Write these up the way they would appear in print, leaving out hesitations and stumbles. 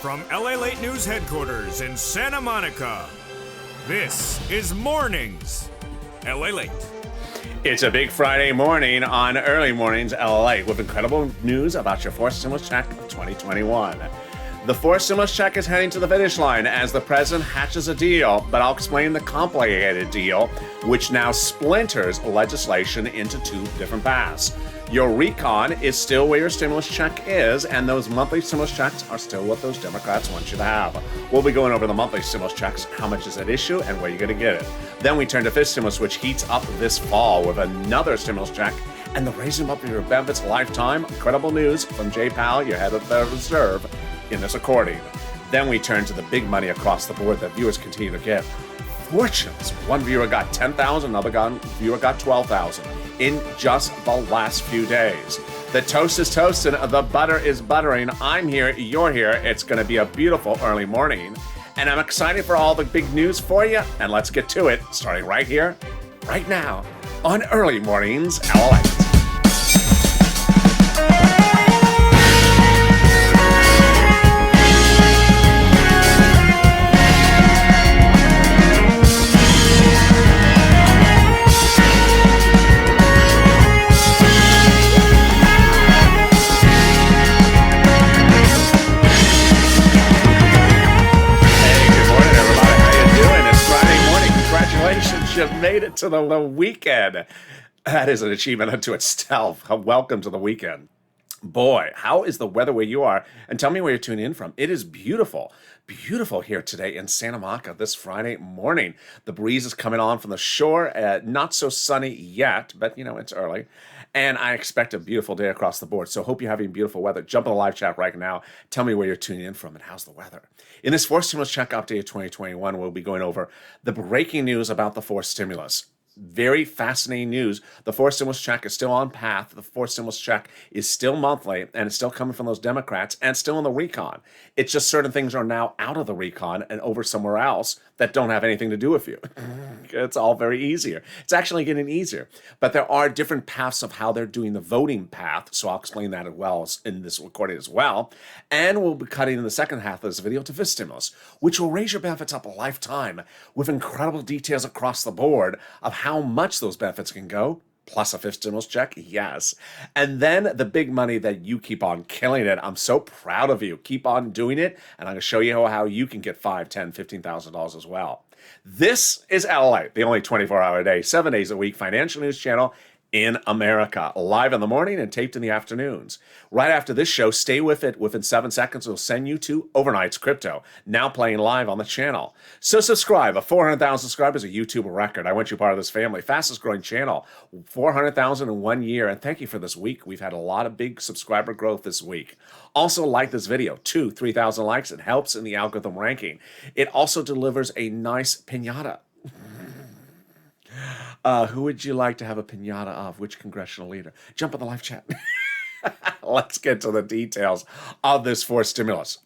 From LALATE News Headquarters in Santa Monica, this is Mornings LALATE. It's a big Friday morning on Early Mornings LALATE with incredible news about your fourth stimulus check of 2021. The fourth stimulus check is heading to the finish line as the president hatches a deal, but I'll explain the complicated deal, which now splinters legislation into two different paths. Your recon is still where your stimulus check is, and those monthly stimulus checks are still what those Democrats want you to have. We'll be going over the monthly stimulus checks, how much is at issue, and where you're going to get it. Then we turn to fifth stimulus, which heats up this fall with another stimulus check, and the raising up of your benefits lifetime. Incredible news from Jay Powell, your head of the Federal Reserve, in this recording. Then we turn to the big money across the board that viewers continue to get. Fortunes. One viewer got $10,000, another viewer got $12,000 in just the last few days. The toast is toasting, the butter is buttering. I'm here, you're here. It's going to be a beautiful early morning, and I'm excited for all the big news for you. And let's get to it, starting right here, right now, on Early Mornings LALATE. You made it to the weekend. That is an achievement unto itself. Welcome to the weekend. Boy, how is the weather where you are? And tell me where you're tuning in from. It is beautiful. Beautiful here today in Santa Monica this Friday morning. The breeze is coming on from the shore. Not so sunny yet, but you know, it's early. And I expect a beautiful day across the board. So hope you're having beautiful weather. Jump in the live chat right now. Tell me where you're tuning in from and how's the weather. In this fourth stimulus check update of 2021, we'll be going over the breaking news about the fourth stimulus. Very fascinating news. The fourth stimulus check is still on path. The fourth stimulus check is still monthly, and it's still coming from those Democrats and still in the recon. It's just certain things are now out of the recon and over somewhere else that don't have anything to do with you. It's all very easier. It's actually getting easier. But there are different paths of how they're doing the voting path, so I'll explain that as well in this recording as well. And we'll be cutting in the second half of this video to fifth stimulus, which will raise your benefits up a lifetime with incredible details across the board of how much those benefits can go, plus a fifth stimulus check, yes. And then the big money that you keep on killing it. I'm so proud of you. Keep on doing it, and I'm going to show you how you can get $5,000, $10,000, $15,000 as well. This is LALATE, the only 24-hour a day, 7 days a week financial news channel in America, live in the morning and taped in the afternoons. Right after this show, stay with it. Within 7 seconds, we'll send you to Overnight's Crypto, now playing live on the channel. So subscribe. 400,000 subscribers, a YouTube record. I want you part of this family. Fastest growing channel, 400,000 in 1 year. And thank you for this week. We've had a lot of big subscriber growth this week. Also like this video, 3,000 likes. It helps in the algorithm ranking. It also delivers a nice piñata. Who would you like to have a piñata of? Which congressional leader? Jump in the live chat. Let's get to the details of this fourth stimulus.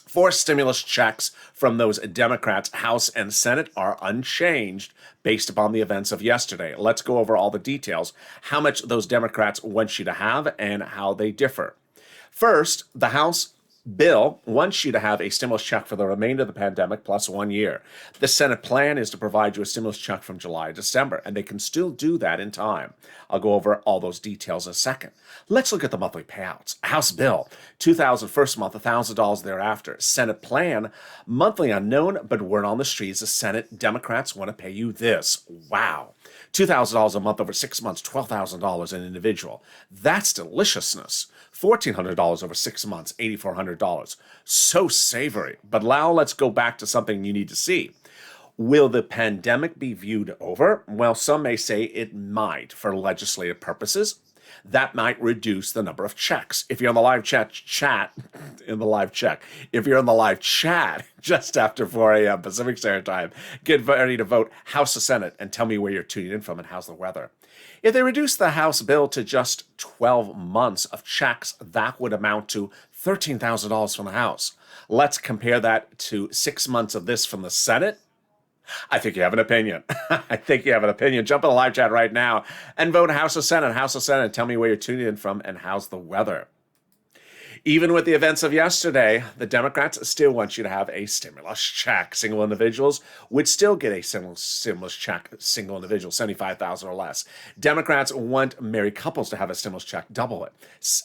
Four stimulus checks from those Democrats, House and Senate, are unchanged based upon the events of yesterday. Let's go over all the details, how much those Democrats want you to have and how they differ. First, the House bill wants you to have a stimulus check for the remainder of the pandemic plus 1 year. The Senate plan is to provide you a stimulus check from July to December, and they can still do that in time. I'll go over all those details in a second. Let's look at the monthly payouts. House bill, $2,000 first month, $1,000 thereafter. Senate plan, monthly unknown, but word on the streets, the Senate Democrats want to pay you this. Wow. $2,000 a month over 6 months, $12,000 an individual. That's deliciousness. $1,400 over 6 months, $8,400. So savory. But now let's go back to something you need to see. Will the pandemic be viewed over? Well, some may say it might for legislative purposes. That might reduce the number of checks. If you're on the live chat, if you're on the live chat just after 4 a.m. Pacific Standard Time, get ready to vote House or Senate and tell me where you're tuning in from and how's the weather. If they reduce the House bill to just 12 months of checks, that would amount to $13,000 from the House. Let's compare that to 6 months of this from the Senate. I think you have an opinion. I think you have an opinion. Jump in the live chat right now and vote House or Senate. House or Senate. Tell me where you're tuning in from and how's the weather. Even with the events of yesterday, the Democrats still want you to have a stimulus check. Single individuals would still get a stimulus check, single individual, 75,000 or less. Democrats want married couples to have a stimulus check, double it,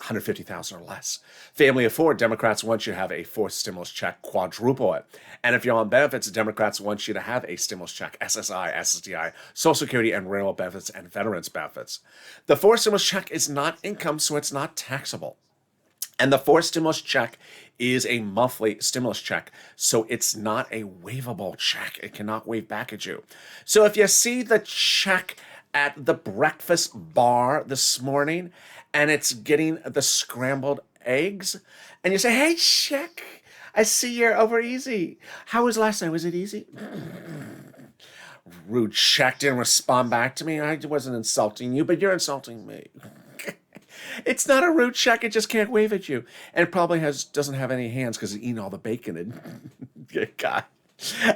150,000 or less. Family of four, Democrats want you to have a fourth stimulus check, quadruple it. And if you're on benefits, Democrats want you to have a stimulus check, SSI, SSDI, Social Security and rental benefits and veterans benefits. The fourth stimulus check is not income, so it's not taxable. And the fourth stimulus check is a monthly stimulus check, so it's not a waivable check. It cannot wave back at you. So if you see the check at the breakfast bar this morning and it's getting the scrambled eggs, and you say, hey, check, I see you're over easy. How was last night? Was it easy? Rude check didn't respond back to me. I wasn't insulting you, but you're insulting me. It's not a rude check. It just can't wave at you. And it probably doesn't have any hands because it's eating all the bacon. And God.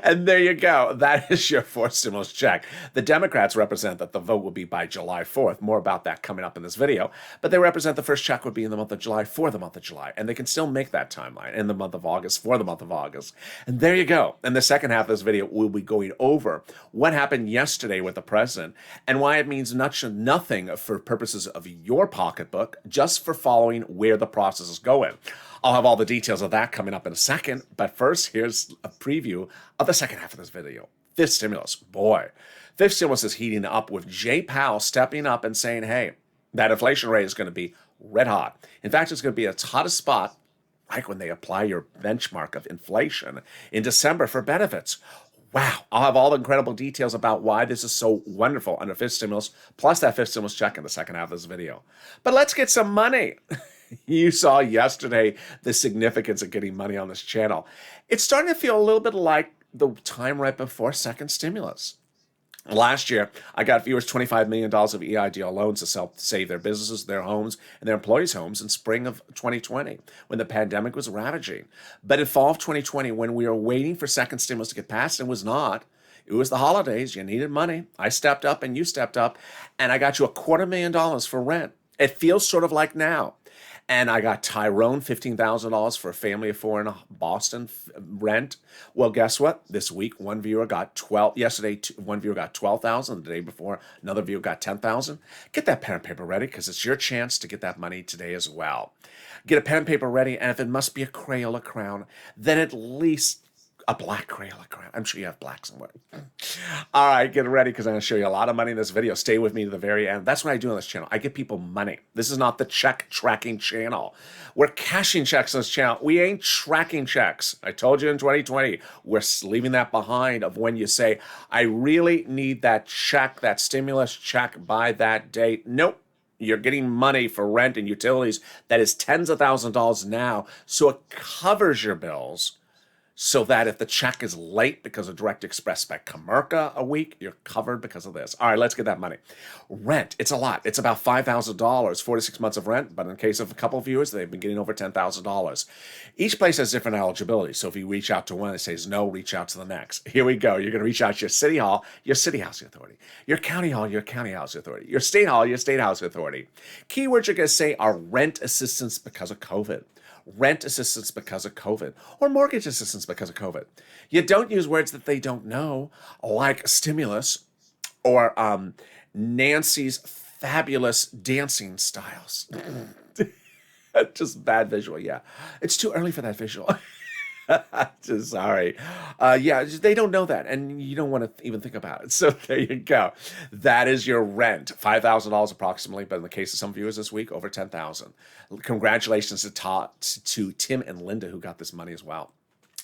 And there you go. That is your fourth stimulus check. The Democrats represent that the vote will be by July 4th. More about that coming up in this video. But they represent the first check would be in the month of July for the month of July. And they can still make that timeline in the month of August for the month of August. And there you go. In the second half of this video, we'll be going over what happened yesterday with the president and why it means nothing for purposes of your pocketbook, just for following where the process is going. I'll have all the details of that coming up in a second, but first, here's a preview of the second half of this video. Fifth stimulus. Boy, fifth stimulus is heating up with Jay Powell stepping up and saying, hey, that inflation rate is going to be red hot. In fact, it's going to be its hottest spot, like when they apply your benchmark of inflation in December for benefits. Wow, I'll have all the incredible details about why this is so wonderful under fifth stimulus, plus that fifth stimulus check in the second half of this video. But let's get some money. You saw yesterday the significance of getting money on this channel. It's starting to feel a little bit like the time right before second stimulus. Last year, I got viewers $25 million of EIDL loans to save their businesses, their homes, and their employees' homes in spring of 2020, when the pandemic was ravaging. But in fall of 2020, when we were waiting for second stimulus to get passed and was not, it was the holidays, you needed money. I stepped up and you stepped up, and I got you $250,000 for rent. It feels sort of like now. And I got Tyrone $15,000 for a family of four in Boston rent. Well, guess what? This week, one viewer got 12. Yesterday, one viewer got 12,000. The day before, another viewer got 10,000. Get that pen and paper ready because it's your chance to get that money today as well. Get a pen and paper ready, and if it must be a Crayola crown, then at least a black Crayola crown. I'm sure you have black somewhere. All right, get ready because I'm going to show you a lot of money in this video. Stay with me to the very end. That's what I do on this channel. I give people money. This is not the check tracking channel. We're cashing checks on this channel. We ain't tracking checks. I told you in 2020, we're leaving that behind of when you say, I really need that check, that stimulus check by that date. Nope. You're getting money for rent and utilities that is tens of thousands of dollars now, so it covers your bills. So that if the check is late because of Direct Express by Comerica a week, you're covered because of this. All right, let's get that money. Rent, it's a lot. It's about $5,000, 4 to 6 months of rent. But in the case of a couple of viewers, they've been getting over $10,000. Each place has different eligibility. So if you reach out to one and it says no, reach out to the next. Here we go. You're going to reach out to your city hall, your city housing authority. Your county hall, your county housing authority. Your state hall, your state housing authority. Keywords you're going to say are rent assistance because of COVID. Rent assistance because of COVID, or mortgage assistance because of COVID. You don't use words that they don't know, like stimulus or Nancy's fabulous dancing styles. Just bad visual, yeah. It's too early for that visual. Just sorry. They don't know that, and you don't want to even think about it. So there you go. That is your rent, $5,000 approximately, but in the case of some viewers this week, over $10,000. Congratulations to Tim and Linda who got this money as well.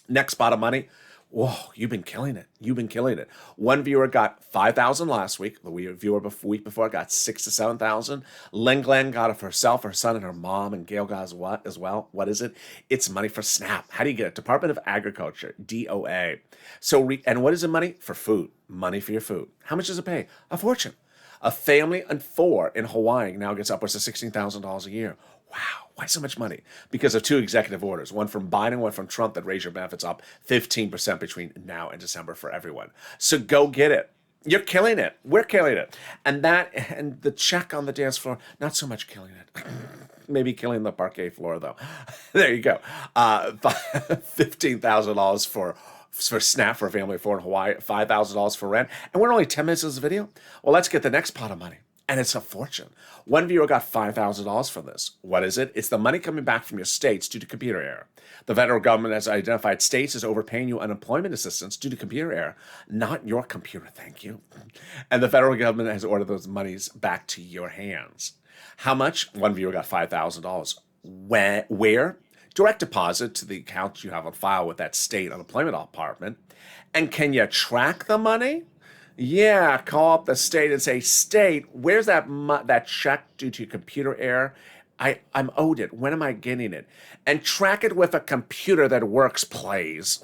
Next spot of money. Whoa, you've been killing it. You've been killing it. One viewer got $5,000 last week. The viewer week before got $6,000 to $7,000. Len Glenn got it for herself, her son, and her mom. And Gail got as well. What is it? It's money for SNAP. How do you get it? Department of Agriculture, DOA. And what is the money? For food. Money for your food. How much does it pay? A fortune. A family of four in Hawaii now gets upwards of $16,000 a year. Wow, why so much money? Because of two executive orders, one from Biden, one from Trump, that raise your benefits up 15% between now and December for everyone. So go get it. You're killing it. We're killing it. And the check on the dance floor, not so much killing it. maybe killing the parquet floor, though. There you go. $15,000 for SNAP for a family of four in Hawaii, $5,000 for rent. And we're only 10 minutes into this video. Well, let's get the next pot of money. And it's a fortune. One viewer got $5,000 for this. What is it? It's the money coming back from your states due to computer error. The federal government has identified states as overpaying you unemployment assistance due to computer error. Not your computer, thank you. And the federal government has ordered those monies back to your hands. How much? One viewer got $5,000. Where? Direct deposit to the account you have on file with that state unemployment department. And can you track the money? Yeah, call up the state and say, state, where's that check due to computer error? I'm owed it. When am I getting it? And track it with a computer that works, please.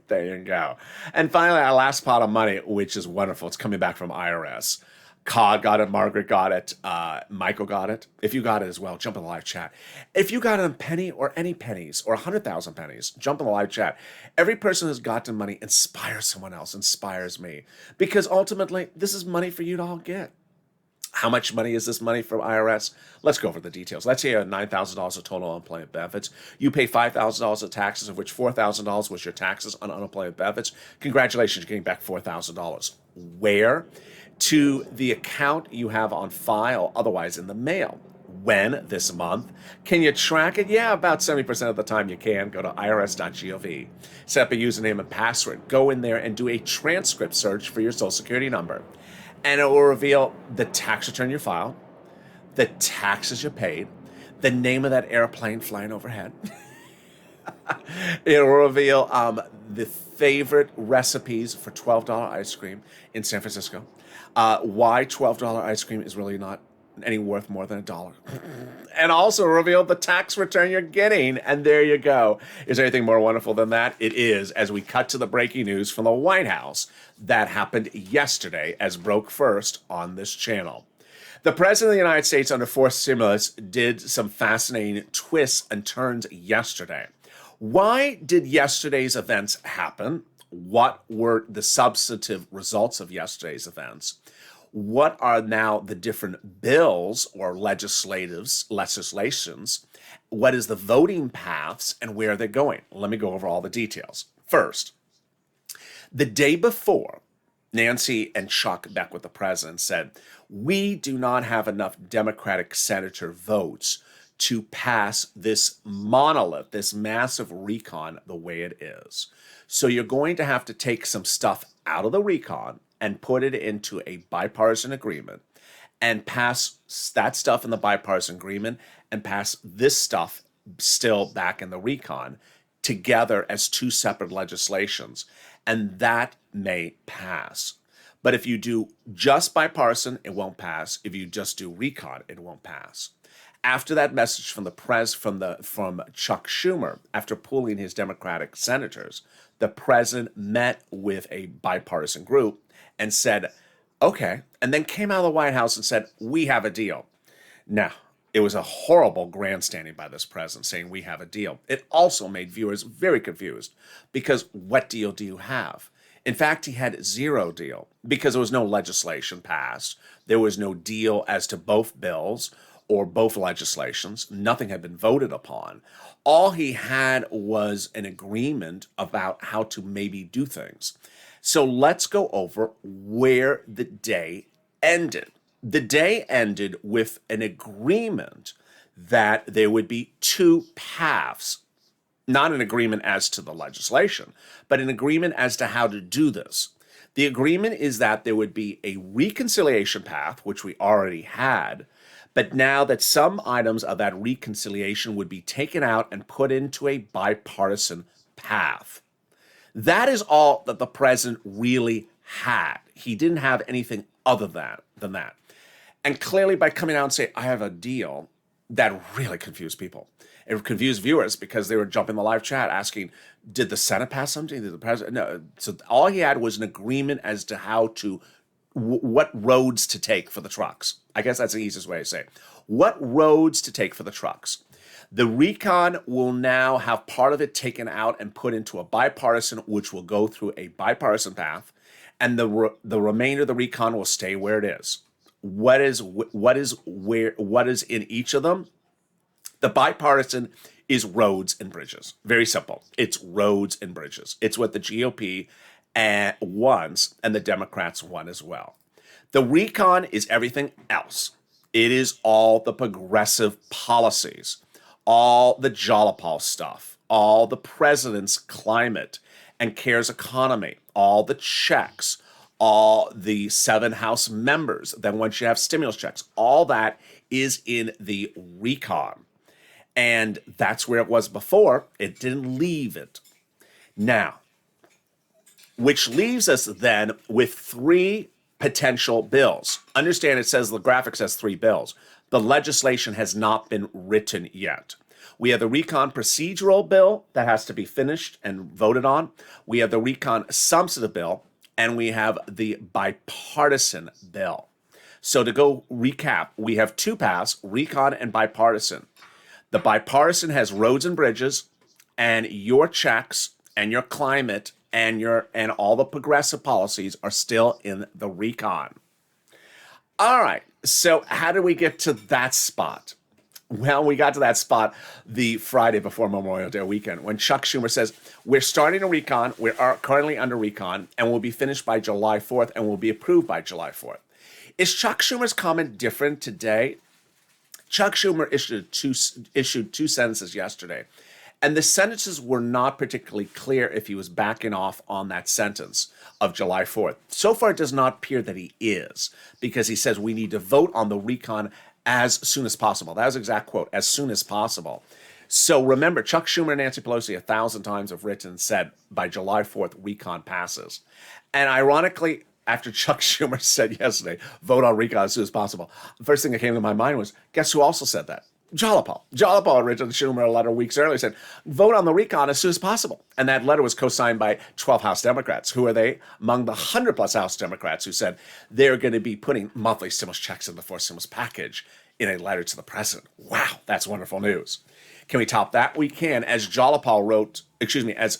There you go. And finally, our last pot of money, which is wonderful. It's coming back from IRS. Cod got it, Margaret got it, Michael got it. If you got it as well, jump in the live chat. If you got a penny or any pennies or 100,000 pennies, jump in the live chat. Every person who's gotten money inspires someone else, inspires me. Because ultimately, this is money for you to all get. How much money is this money from IRS? Let's go over the details. Let's say you have $9,000 of total unemployment benefits. You pay $5,000 of taxes, of which $4,000 was your taxes on unemployment benefits. Congratulations, you're getting back $4,000. Where? To the account you have on file, otherwise in the mail. When? This month. Can you track it? Yeah, about 70% of the time you can. Go to irs.gov. Set up a username and password. Go in there and do a transcript search for your social security number. And it will reveal the tax return you filed, the taxes you paid, the name of that airplane flying overhead. It will reveal the favorite recipes for $12 ice cream in San Francisco. Why $12 ice cream is really not any worth more than $1. And also reveal the tax return you're getting. And there you go. Is there anything more wonderful than that? It is, as we cut to the breaking news from the White House that happened yesterday, as broke first on this channel. The President of the United States under fourth stimulus did some fascinating twists and turns yesterday. Why did yesterday's events happen? What were the substantive results of yesterday's events? What are now the different bills or legislations? What is the voting paths and where they're going? Let me go over all the details. First, the day before, Nancy and Chuck Beck with the president said, we do not have enough Democratic senator votes to pass this monolith, this massive recon the way it is. So you're going to have to take some stuff out of the recon and put it into a bipartisan agreement and pass that stuff in the bipartisan agreement and pass this stuff still back in the recon together as two separate legislations. And that may pass. But if you do just bipartisan, it won't pass. If you just do recon, it won't pass. After that message from from Chuck Schumer, after pooling his Democratic senators, the president met with a bipartisan group and said, okay, and then came out of the White House and said, we have a deal. Now, it was a horrible grandstanding by this president saying we have a deal. It also made viewers very confused because what deal do you have? In fact, he had zero deal because there was no legislation passed. There was no deal as to both bills or both legislations. Nothing had been voted upon. All he had was an agreement about how to maybe do things. So let's go over where the day ended. The day ended with an agreement that there would be two paths, not an agreement as to the legislation, but an agreement as to how to do this. The agreement is that there would be a reconciliation path, which we already had, but now that some items of that reconciliation would be taken out and put into a bipartisan path. That is all that the president really had. He didn't have anything other than that. And clearly by coming out and saying, I have a deal, that really confused people. It confused viewers because they were jumping in the live chat asking, did the Senate pass something? Did the president? No. So all he had was an agreement as to how to, what roads to take for the trucks. I guess that's the easiest way to say it. What roads to take for the trucks. The recon will now have part of it taken out and put into a bipartisan, which will go through a bipartisan path, and the remainder of the recon will stay where it is. What is in each of them? The bipartisan is roads and bridges. Very simple. It's roads and bridges. It's what the GOP wants, and the Democrats want as well. The recon is everything else. It is all the progressive policies, all the Jalopal stuff, all the president's climate and cares economy, all the checks, all the 7 House members. Then once you have stimulus checks, all that is in the recon. And that's where it was before. It didn't leave it. Now, which leaves us then with 3 potential bills. Understand it says the graphic says 3 bills. The legislation has not been written yet. We have the recon procedural bill that has to be finished and voted on. We have the recon substantive bill, and we have the bipartisan bill. So to go recap, we have 2 paths, recon and bipartisan. The bipartisan has roads and bridges, and your checks and your climate and all the progressive policies are still in the recon. All right, so how did we get to that spot? Well, we got to that spot the Friday before Memorial Day weekend when Chuck Schumer says, we're starting a recon, we are currently under recon, and we'll be finished by July 4th and will be approved by July 4th. Is Chuck Schumer's comment different today? Chuck Schumer issued two sentences yesterday, and the sentences were not particularly clear if he was backing off on that sentence of July 4th. So far, it does not appear that he is, because he says we need to vote on the recon as soon as possible. That was his exact quote, as soon as possible. So remember, Chuck Schumer and Nancy Pelosi 1,000 times have written and said by July 4th, recon passes. And ironically, after Chuck Schumer said yesterday, vote on recon as soon as possible, the first thing that came to my mind was, guess who also said that? Jalopal. Jalopal wrote to Schumer a letter weeks earlier, said, vote on the recon as soon as possible. And that letter was co-signed by 12 House Democrats. Who are they? Among the 100-plus House Democrats who said they're going to be putting monthly stimulus checks in the 4th stimulus package in a letter to the president. Wow, that's wonderful news. Can we top that? We can. As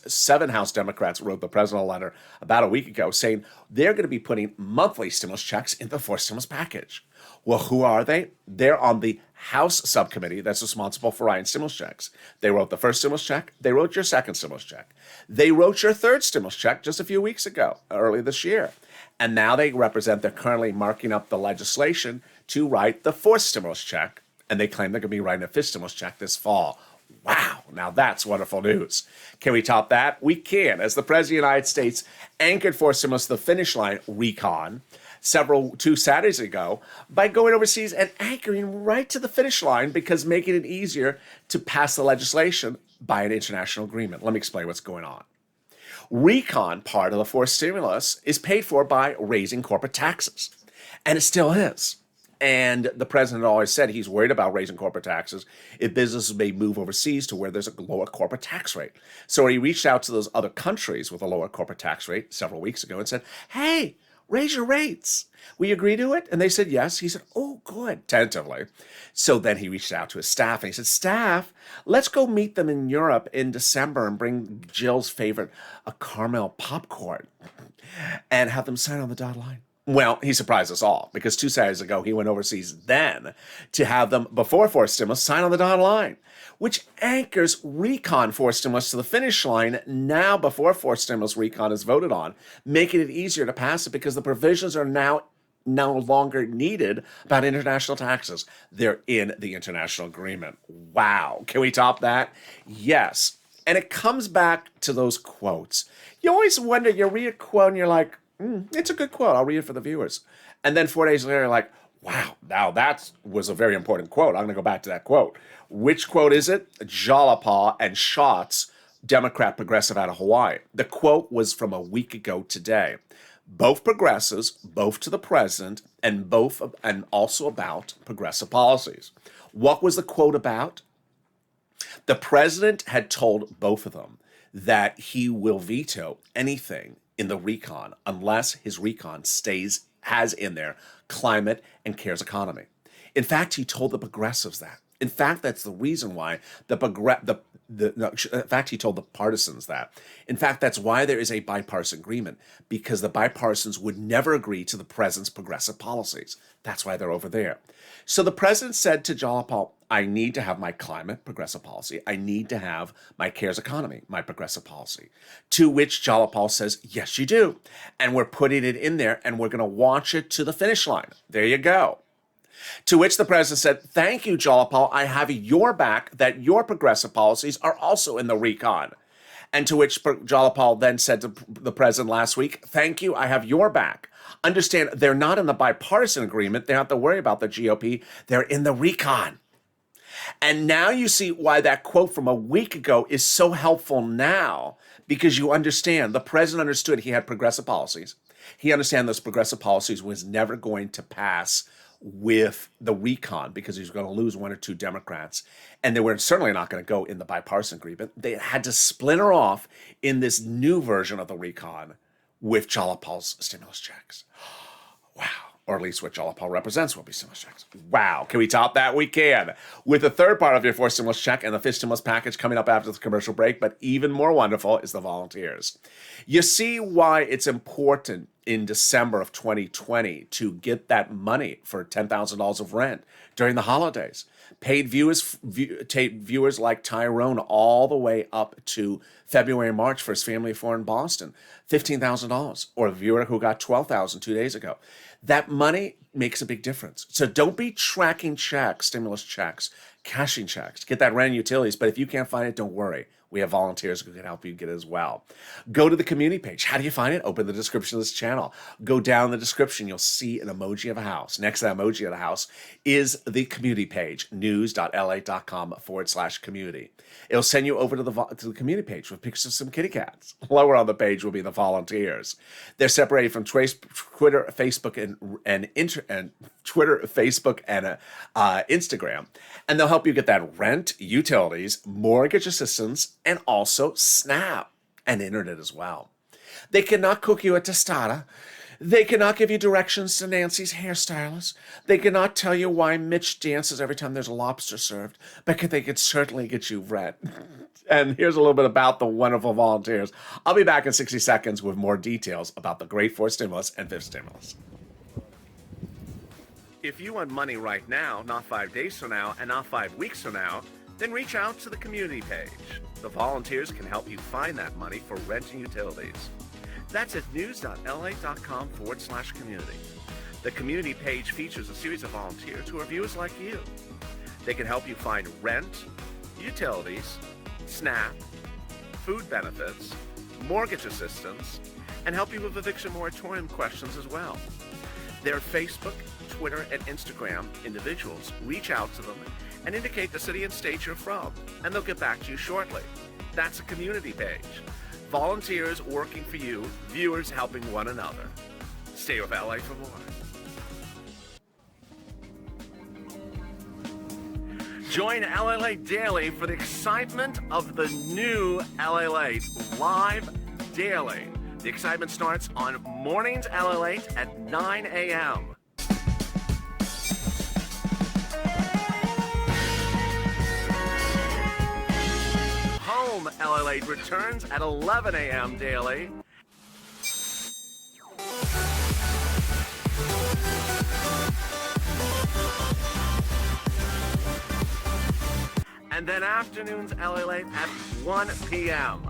7 House Democrats wrote the president a letter about a week ago saying they're going to be putting monthly stimulus checks in the 4th stimulus package. Well, who are they? They're on the House subcommittee that's responsible for writing stimulus checks. They wrote the first stimulus check. They wrote your second stimulus check. They wrote your third stimulus check just a few weeks ago, early this year. And now they're currently marking up the legislation to write the 4th stimulus check. And they claim they're going to be writing a 5th stimulus check this fall. Wow, now that's wonderful news. Can we top that? We can. As the President of the United States anchored 4th stimulus to the finish line, recon, 2 Saturdays ago, by going overseas and anchoring right to the finish line because making it easier to pass the legislation by an international agreement. Let me explain what's going on. Recon, part of the 4th stimulus, is paid for by raising corporate taxes. And it still is. And the president always said he's worried about raising corporate taxes if businesses may move overseas to where there's a lower corporate tax rate. So he reached out to those other countries with a lower corporate tax rate several weeks ago and said, hey, raise your rates. Will you agree to it? And they said yes. He said, oh, good, tentatively. So then he reached out to his staff and he said, staff, let's go meet them in Europe in December and bring Jill's favorite, a caramel popcorn, and have them sign on the dotted line. Well, he surprised us all because 2 Saturdays ago, he went overseas then to have them, before 4th stimulus, sign on the dotted line, which anchors recon 4th stimulus to the finish line now before 4th stimulus recon is voted on, making it easier to pass it because the provisions are now no longer needed about international taxes. They're in the international agreement. Wow. Can we top that? Yes. And it comes back to those quotes. You always wonder, you read a quote and you're like, it's a good quote. I'll read it for the viewers. And then 4 days later, you're like, wow, now that was a very important quote. I'm going to go back to that quote. Which quote is it? Jalopal and Schatz, Democrat progressive out of Hawaii. The quote was from a week ago today. Both progressives, both to the president, and also about progressive policies. What was the quote about? The president had told both of them that he will veto anything in the recon unless his recon has in there climate and cares economy. In fact, he told the progressives that. In fact, that's the reason why in fact, he told the partisans that. In fact, that's why there is a bipartisan agreement, because the bipartisans would never agree to the president's progressive policies. That's why they're over there. So the president said to Jalapal, I need to have my climate progressive policy. I need to have my CARES economy, my progressive policy. To which Jalapal says, yes, you do. And we're putting it in there and we're going to launch it to the finish line. There you go. To which the president said, thank you, Jalapal. I have your back that your progressive policies are also in the recon. And to which Jalapal then said to the president last week, thank you, I have your back. Understand, they're not in the bipartisan agreement. They don't have to worry about the GOP. They're in the recon. And now you see why that quote from a week ago is so helpful now, because you understand the president understood he had progressive policies. He understood those progressive policies was never going to pass with the recon because he was going to lose one or two Democrats. And they were certainly not going to go in the bipartisan agreement. They had to splinter off in this new version of the recon with Jalapal's stimulus checks. Wow. Or at least what Jalapal represents will be stimulus checks. Wow. Can we top that? We can. With the third part of your fourth stimulus check and the fifth stimulus package coming up after the commercial break, but even more wonderful is the volunteers. You see why it's important in December of 2020 to get that money for $10,000 of rent during the holidays. Paid viewers like Tyrone all the way up to February and March for his family of four in Boston, $15,000, or a viewer who got $12,000 2 days ago. That money makes a big difference. So don't be tracking checks, stimulus checks, cashing checks. Get that rent and utilities, but if you can't find it, don't worry. We have volunteers who can help you get it as well. Go to the community page. How do you find it? Open the description of this channel. Go down the description. You'll see an emoji of a house. Next to that emoji of the house is the community page, news.la.com/community. It'll send you over to the community page with pictures of some kitty cats. Lower on the page will be the volunteers. They're separated from Twitter, Facebook, and Instagram, and they'll help you get that rent, utilities, mortgage assistance, and also SNAP and internet as well. They cannot cook you a tostada. They cannot give you directions to Nancy's hairstylist. They cannot tell you why Mitch dances every time there's a lobster served, but they could certainly get you rent. And here's a little bit about the wonderful volunteers. I'll be back in 60 seconds with more details about the great fourth stimulus and fifth stimulus. If you want money right now, not 5 days from now, and not 5 weeks from now, then reach out to the community page. The volunteers can help you find that money for rent and utilities. That's at news.la.com/community. The community page features a series of volunteers who are viewers like you. They can help you find rent, utilities, SNAP, food benefits, mortgage assistance, and help you with eviction moratorium questions as well. Their Facebook, Twitter, and Instagram individuals reach out to them and indicate the city and state you're from, and they'll get back to you shortly. That's a community page. Volunteers working for you, viewers helping one another. Stay with LA for more. Join LALATE Daily for the excitement of the new LALATE live daily. The excitement starts on Mornings LALATE at 9 a.m. Home LALATE returns at 11 a.m. daily. And then afternoons LALATE at 1 p.m.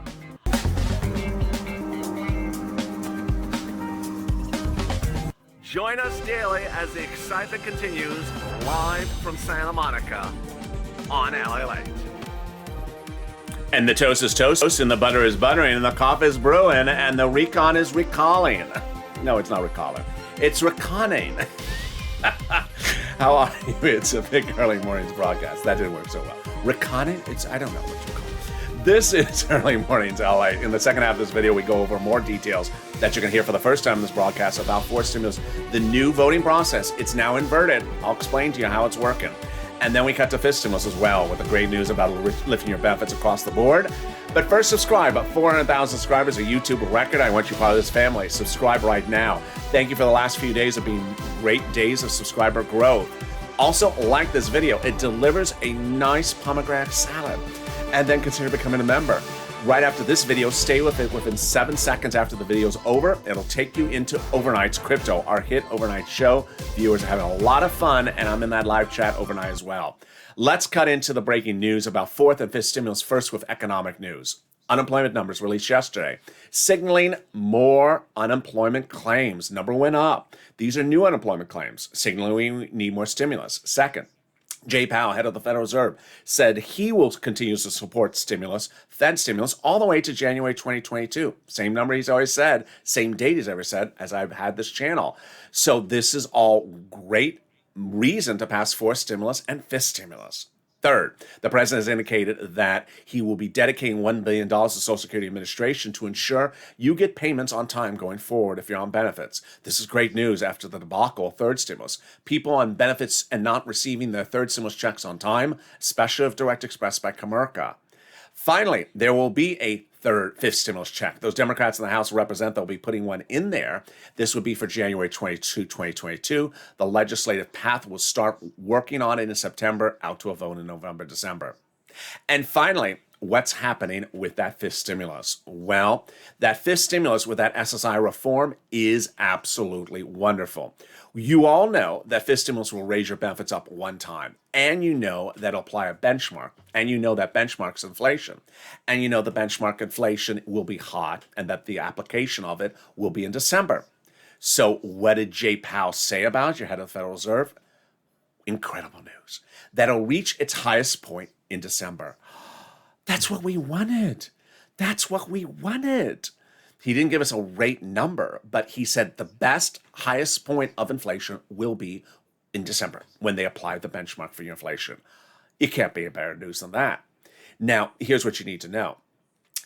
Join us daily as the excitement continues live from Santa Monica on LALATE. And the toast is toast, and the butter is buttering, and the coffee is brewing, and the recon is recalling. No, it's not recalling. It's reconning. How are you? It's a big early mornings broadcast. That didn't work so well. Reconning? I don't know what you call it. This is Early Mornings LA. In the second half of this video, we go over more details that you're going to hear for the first time in this broadcast about fourth stimulus, the new voting process. It's now inverted. I'll explain to you how it's working. And then we cut to fifth stimulus as well with the great news about lifting your benefits across the board. But first, subscribe. 400,000 subscribers, a YouTube record. I want you part of this family. Subscribe right now. Thank you for the last few days of being great days of subscriber growth. Also, like this video, it delivers a nice pomegranate salad. And then consider becoming a member. Right after this video, stay with it within 7 seconds after the video's over. It'll take you into Overnight's Crypto, our hit overnight show. Viewers are having a lot of fun, and I'm in that live chat overnight as well. Let's cut into the breaking news about fourth and fifth stimulus, first with economic news. Unemployment numbers released yesterday, signaling more unemployment claims. Number went up. These are new unemployment claims, signaling we need more stimulus. Second, Jay Powell, head of the Federal Reserve, said he will continue to support stimulus, Fed stimulus, all the way to January 2022. Same number he's always said, same date he's ever said as I've had this channel. So this is all great reason to pass fourth stimulus and fifth stimulus. Third, the president has indicated that he will be dedicating $1 billion to Social Security Administration to ensure you get payments on time going forward if you're on benefits. This is great news after the debacle of third stimulus. People on benefits and not receiving their third stimulus checks on time, especially if direct expressed by Comerica. Finally, there will be a fifth stimulus check. Those Democrats in the House represent, they'll be putting one in there. This would be for January 22, 2022. The legislative path will start working on it in September, out to a vote in November, December. And finally, what's happening with that fifth stimulus? Well, that fifth stimulus with that SSI reform is absolutely wonderful. You all know that fifth stimulus will raise your benefits up one time, and you know that it'll apply a benchmark, and you know that benchmark's inflation, and you know the benchmark inflation will be hot, and that the application of it will be in December. So what did Jay Powell say about it, your head of the Federal Reserve? Incredible news. That'll reach its highest point in December. That's what we wanted. That's what we wanted. He didn't give us a rate number, but he said the best, highest point of inflation will be in December when they apply the benchmark for your inflation. It can't be a better news than that. Now, here's what you need to know,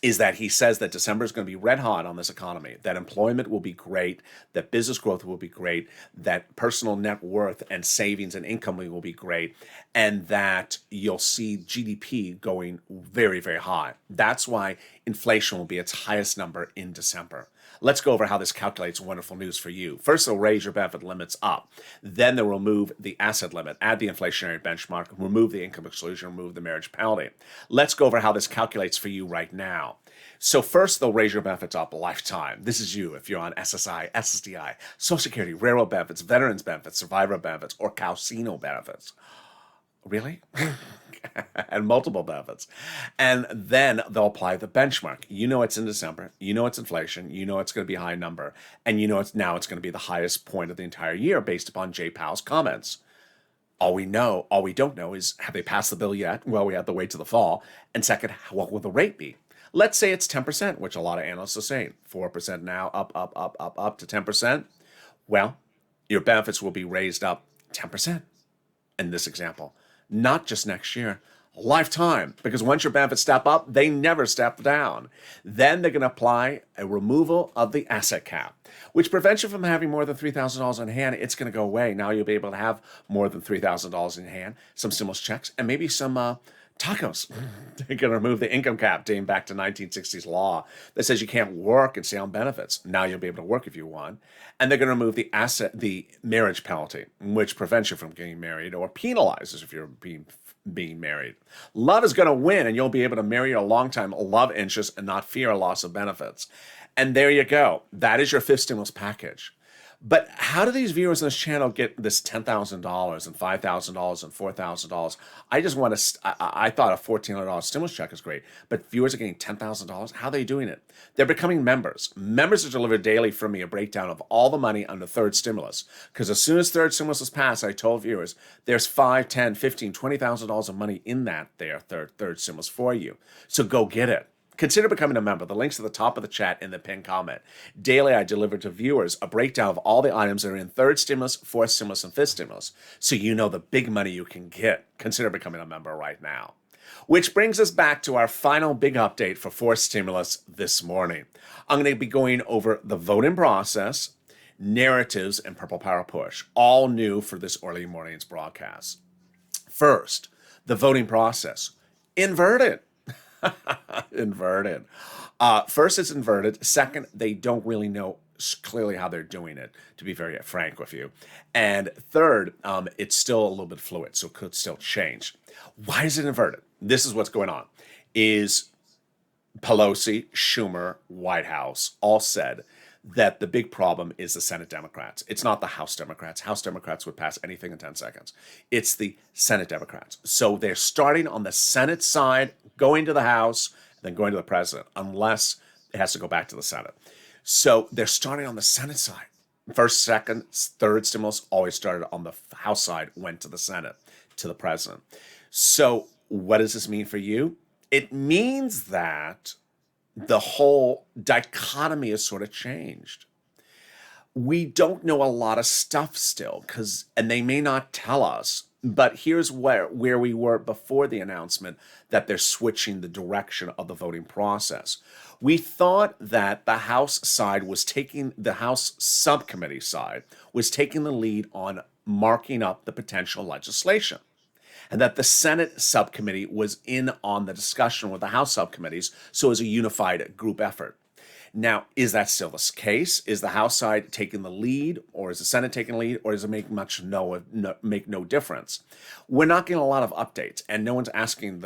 is that he says that December is going to be red hot on this economy, that employment will be great, that business growth will be great, that personal net worth and savings and income will be great, and that you'll see GDP going very, very high. That's why inflation will be its highest number in December. Let's go over how this calculates wonderful news for you. First, they'll raise your benefit limits up. Then they'll remove the asset limit, add the inflationary benchmark, remove the income exclusion, remove the marriage penalty. Let's go over how this calculates for you right now. So first, they'll raise your benefits up a lifetime. This is you if you're on SSI, SSDI, Social Security, railroad benefits, veterans benefits, survivor benefits, or casino benefits. Really? And multiple benefits. And then they'll apply the benchmark. You know it's in December. You know it's inflation. You know it's going to be a high number. And you know it's going to be the highest point of the entire year based upon Jay Powell's comments. All we don't know is, have they passed the bill yet? Well, we have to wait till the fall. And second, what will the rate be? Let's say it's 10%, which a lot of analysts are saying. 4% now, up to 10%. Well, your benefits will be raised up 10% in this example. Not just next year, a lifetime. Because once your benefits step up, they never step down. Then they're going to apply a removal of the asset cap, which prevents you from having more than $3,000 on hand. It's going to go away. Now you'll be able to have more than $3,000 in hand, some stimulus checks, and maybe some tacos. They're going to remove the income cap dating back to 1960s law that says you can't work and stay on benefits. Now you'll be able to work if you want. And they're going to remove the marriage penalty, which prevents you from getting married or penalizes if you're being married. Love is going to win, and you'll be able to marry your longtime love interest and not fear a loss of benefits. And there you go. That is your fifth stimulus package. But how do these viewers on this channel get this $10,000 and $5,000 and $4,000? I just want to, I thought a $1,400 stimulus check is great, but viewers are getting $10,000. How are they doing it? They're becoming members. Members are delivered daily from me a breakdown of all the money under third stimulus. Because as soon as third stimulus is passed, I told viewers, there's $5, $10, $15, $20,000 of money in that there third stimulus for you. So go get it. Consider becoming a member. The link's at the top of the chat in the pinned comment. Daily, I deliver to viewers a breakdown of all the items that are in third stimulus, fourth stimulus, and fifth stimulus, so you know the big money you can get. Consider becoming a member right now. Which brings us back to our final big update for fourth stimulus this morning. I'm going to be going over the voting process, narratives, and Purple Power Push, all new for this early morning's broadcast. First, the voting process. Inverted. Inverted. First, it's inverted. Second, they don't really know clearly how they're doing it, to be very frank with you. And third, it's still a little bit fluid, so it could still change. Why is it inverted? This is what's going on. Is Pelosi, Schumer, White House all said that the big problem is the Senate Democrats. It's not the House Democrats. House Democrats would pass anything in 10 seconds. It's the Senate Democrats. So they're starting on the Senate side, going to the House, then going to the president, unless it has to go back to the Senate. So they're starting on the Senate side. First, second, third stimulus always started on the House side, went to the Senate, to the president. So what does this mean for you? It means that the whole dichotomy has sort of changed. We don't know a lot of stuff still, and they may not tell us, but here's where we were before the announcement that they're switching the direction of the voting process. We thought that the House subcommittee side was taking the lead on marking up the potential legislation, and that the Senate subcommittee was in on the discussion with the House subcommittees, so it was a unified group effort. Now, is that still the case? Is the House side taking the lead, or is the Senate taking the lead, or does it make no difference? We're not getting a lot of updates, and no one's asking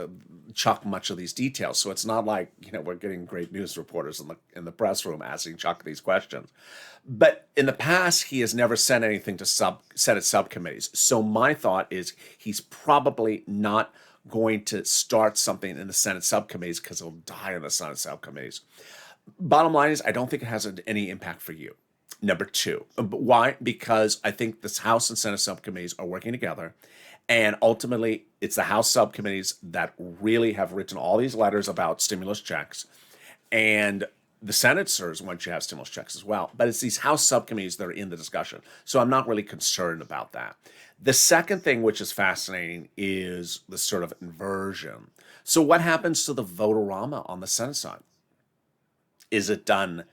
Chuck much of these details. So it's not like we're getting great news reporters in the press room asking Chuck these questions. But in the past, he has never sent anything to Senate subcommittees. So my thought is he's probably not going to start something in the Senate subcommittees because he'll die in the Senate subcommittees. Bottom line is, I don't think it has any impact for you. Number two. Why? Because I think this House and Senate subcommittees are working together. And ultimately, it's the House subcommittees that really have written all these letters about stimulus checks. And the senators want you to have stimulus checks as well. But it's these House subcommittees that are in the discussion. So I'm not really concerned about that. The second thing, which is fascinating, is the sort of inversion. So what happens to the vote-a-rama on the Senate side? Is it done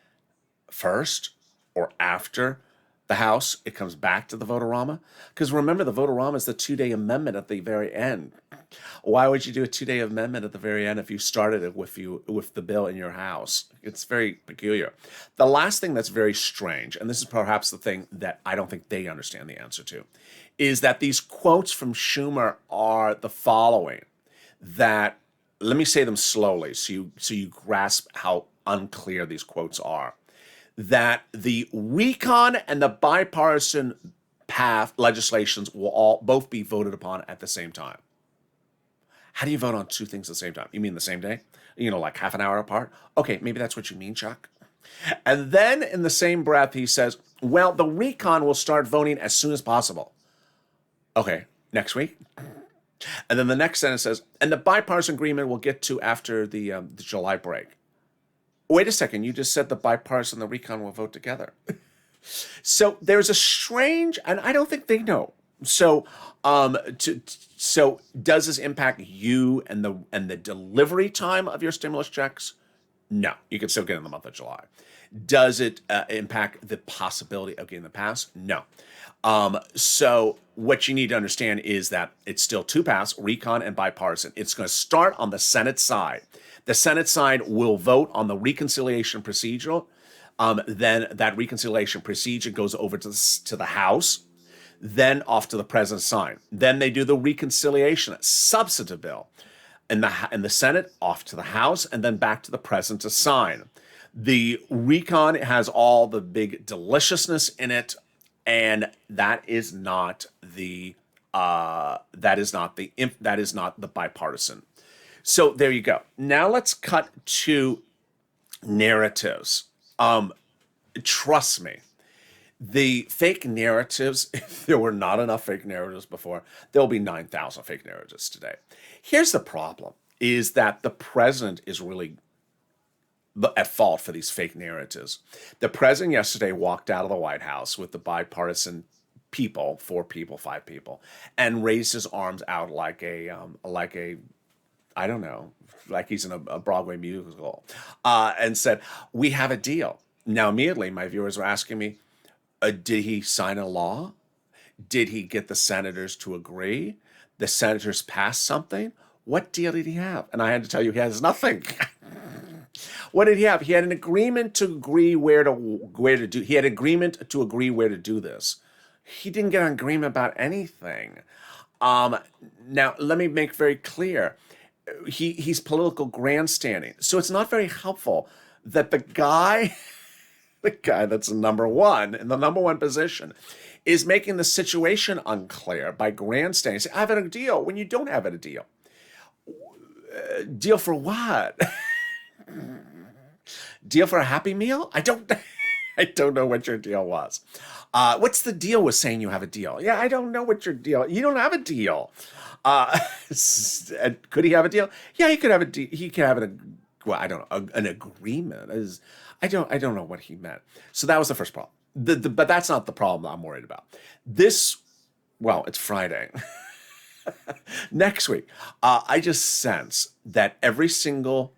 first or after the House? It comes back to the vote-a-rama? Because remember, the vote-a-rama is the 2-day amendment at the very end. Why would you do a 2-day amendment at the very end if you started it with the bill in your house? It's very peculiar. The last thing that's very strange, and this is perhaps the thing that I don't think they understand the answer to, is that these quotes from Schumer are the following. That, let me say them slowly so you grasp how unclear these quotes are. That the recon and the bipartisan path legislations will both be voted upon at the same time. How do you vote on two things at the same time? You mean the same day? Like half an hour apart? Okay, maybe that's what you mean, Chuck. And then in the same breath, he says, well, the recon will start voting as soon as possible. Okay, next week? And then the next sentence says, and the bipartisan agreement will get to after the July break. Wait a second, you just said the bipartisan and the recon will vote together. So there's a strange, and I don't think they know. So, so does this impact you and the delivery time of your stimulus checks? No, you can still get in the month of July. Does it impact the possibility of getting the pass? No. So what you need to understand is that it's still two pass, recon and bipartisan. It's going to start on the Senate side. The Senate side will vote on the reconciliation procedure. Then that reconciliation procedure goes over to the House, then off to the president's sign. Then they do the reconciliation, substantive bill, in the Senate, off to the House, and then back to the president to sign. The recon has all the big deliciousness in it, and that is not the bipartisan. So there you go. Now let's cut to narratives. Trust me, the fake narratives, if there were not enough fake narratives before, there'll be 9,000 fake narratives today. Here's the problem, is that the president is really at fault for these fake narratives. The president yesterday walked out of the White House with the bipartisan people, 4 people, 5 people, and raised his arms out like a I don't know, like he's in a Broadway musical, and said, we have a deal. Now, immediately, my viewers were asking me, did he sign a law? Did he get the senators to agree? The senators passed something? What deal did he have? And I had to tell you, he has nothing. What did he have? He had an agreement to agree where to do. He had agreement to agree where to do this. He didn't get an agreement about anything. Now, let me make very clear. He's political grandstanding. So it's not very helpful that the guy that's number one, in the number one position, is making the situation unclear by grandstanding. Say, I have a deal when you don't have a deal. Deal for what? Deal for a Happy Meal? I don't know what your deal was. What's the deal with saying you have a deal? Yeah, I don't know what your deal. You don't have a deal. Could he have a deal? Yeah, he could have a deal. He could have I don't know, an agreement. I don't know what he meant. So that was the first problem. But that's not the problem I'm worried about. It's Friday. Next week, I just sense that every single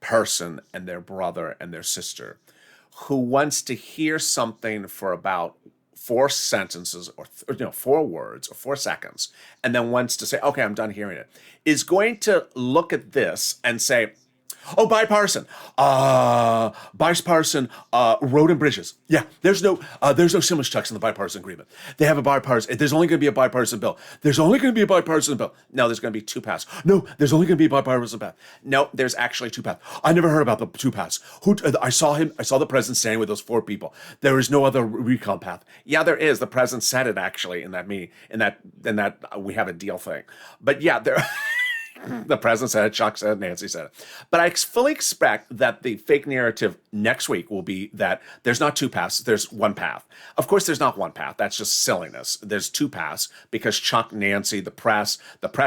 person and their brother and their sister who wants to hear something for about 4 sentences or 4 words or 4 seconds, and then wants to say, okay, I'm done hearing it, is going to look at this and say, oh, bipartisan. Bipartisan road and bridges. Yeah, there's no stimulus checks in the bipartisan agreement. They have a bipartisan. There's only going to be a bipartisan bill. There's only going to be a bipartisan bill. No, there's going to be 2 paths. No, there's only going to be a bipartisan path. No, there's actually 2 paths. I never heard about the 2 paths. I saw the president standing with those 4 people. There is no other recon path. Yeah, there is. The president said it actually in that meeting, in that we have a deal thing. But yeah, there. The president said it, Chuck said it, Nancy said it. But I fully expect that the fake narrative next week will be that there's not 2 paths, there's 1 path. Of course, there's not 1 path. That's just silliness. There's 2 paths because Chuck, Nancy, the press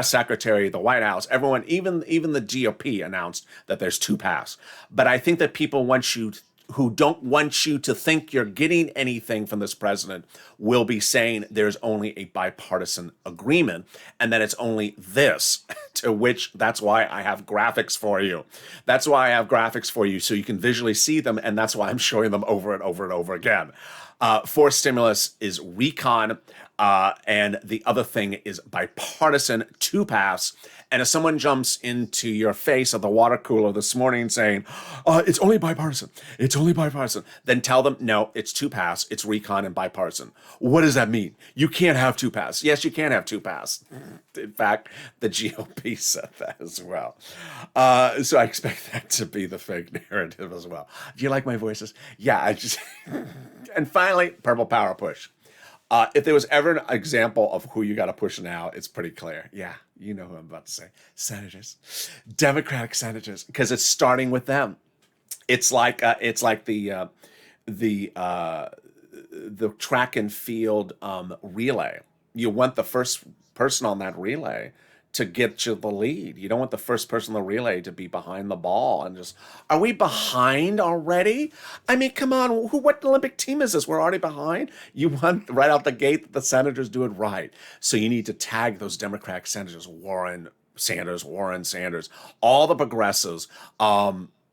secretary, the White House, everyone, even the GOP announced that there's 2 paths. But I think that people who don't want you to think you're getting anything from this president will be saying there's only a bipartisan agreement and that it's only this, to which that's why I have graphics for you. That's why I have graphics for you so you can visually see them, and that's why I'm showing them over and over and over again. For stimulus is recon, and the other thing is bipartisan, 2 paths. And if someone jumps into your face at the water cooler this morning saying, it's only bipartisan, then tell them, no, it's 2 paths, it's recon and bipartisan. What does that mean? You can't have 2 paths. Yes, you can have 2 paths. In fact, the GOP said that as well. So I expect that to be the fake narrative as well. Do you like my voices? Yeah, And finally, purple power push. If there was ever an example of who you got to push now, it's pretty clear. Yeah, you know who I'm about to say. Senators, Democratic senators, because it's starting with them. It's like the track and field relay. You want the first person on that relay to get you the lead. You don't want the first person on the relay to be behind the ball and just, are we behind already? I mean, come on, what Olympic team is this? We're already behind? You want right out the gate that the senators do it right. So you need to tag those Democratic senators, Warren Sanders, all the progressives,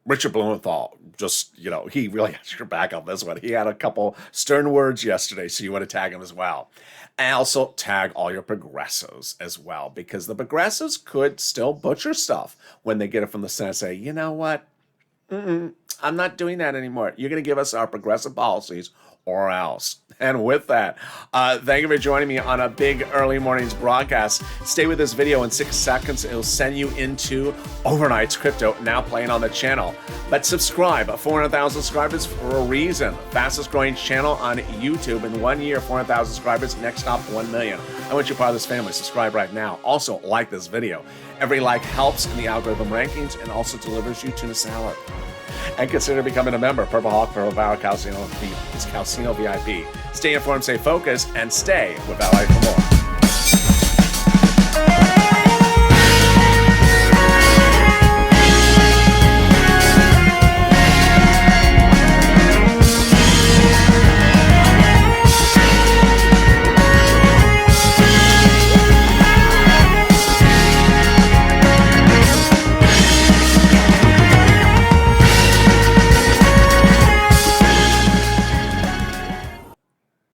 Richard Blumenthal, just, he really has your back on this one. He had a couple stern words yesterday, so you want to tag him as well. And also tag all your progressives as well, because the progressives could still butcher stuff when they get it from the Senate. Say, you know what? I'm not doing that anymore. You're going to give us our progressive policies or else. And with that, thank you for joining me on a big early mornings broadcast. Stay with this video. In 6 seconds, it'll send you into Overnight's Crypto, now playing on the channel. But subscribe. 400,000 subscribers for a reason. Fastest growing channel on YouTube in 1 year, 400,000 subscribers. Next stop, 1 million. I want you part of this family. Subscribe right now. Also, like this video. Every like helps in the algorithm rankings and also delivers you tuna salad. And consider becoming a member. Purple Hawk, Purple Power, Calcino VIP. Stay informed, stay focused, and stay with LALATE for more.